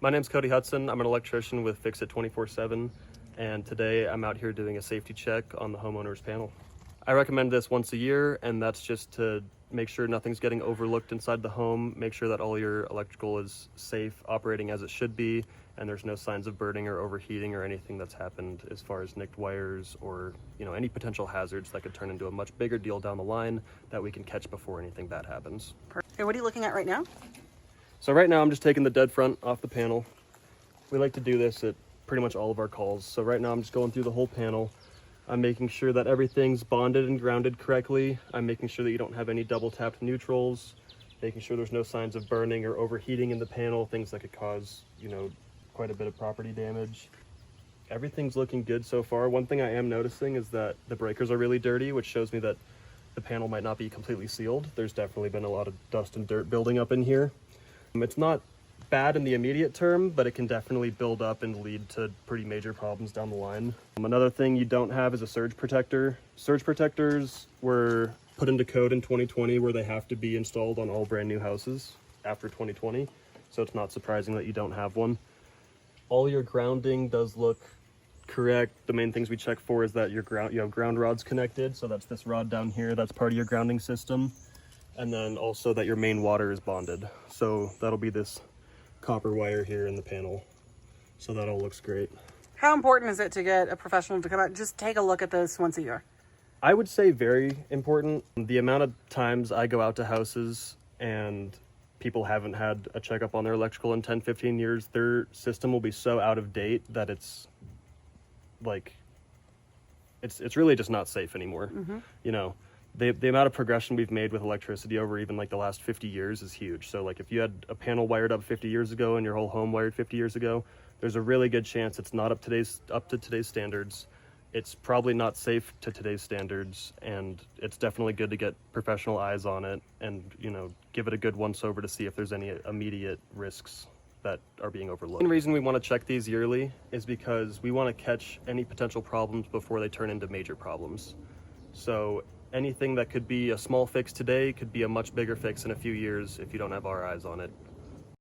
My name's Cody Hudson. I'm an electrician with Fix It 24/7, and today I'm out here doing a safety check on the homeowner's panel. I recommend this once a year, and that's just to make sure nothing's getting overlooked inside the home, make sure that all your electrical is safe, operating as it should be, and there's no signs of burning or overheating or anything that's happened as far as nicked wires or any potential hazards that could turn into a much bigger deal down the line that we can catch before anything bad happens. Okay, what are you looking at right now? So right now I'm just taking the dead front off the panel. We like to do this at pretty much all of our calls. So right now I'm just going through the whole panel. I'm making sure that everything's bonded and grounded correctly. I'm making sure that you don't have any double tapped neutrals, making sure there's no signs of burning or overheating in the panel, things that could cause, quite a bit of property damage. Everything's looking good so far. One thing I am noticing is that the breakers are really dirty, which shows me that the panel might not be completely sealed. There's definitely been a lot of dust and dirt building up in here. It's not bad in the immediate term, but it can definitely build up and lead to pretty major problems down the line. Another thing you don't have is a surge protector. Surge protectors were put into code in 2020 where they have to be installed on all brand new houses after 2020. So it's not surprising that you don't have one. All your grounding does look correct. The main things we check for is that you have ground rods connected. So that's this rod down here. That's part of your grounding system. And then also that your main water is bonded. So that'll be this copper wire here in the panel. So that all looks great. How important is it to get a professional to come out and just take a look at this once a year? I would say very important. The amount of times I go out to houses and people haven't had a checkup on their electrical in 10, 15 years, their system will be so out of date that it's really just not safe anymore. Mm-hmm. The amount of progression we've made with electricity over even the last 50 years is huge. So if you had a panel wired up 50 years ago and your whole home wired 50 years ago, there's a really good chance it's not up to today's standards. It's probably not safe to today's standards, and it's definitely good to get professional eyes on it and give it a good once over to see if there's any immediate risks that are being overlooked. The reason we want to check these yearly is because we want to catch any potential problems before they turn into major problems. So anything that could be a small fix today could be a much bigger fix in a few years if you don't have our eyes on it.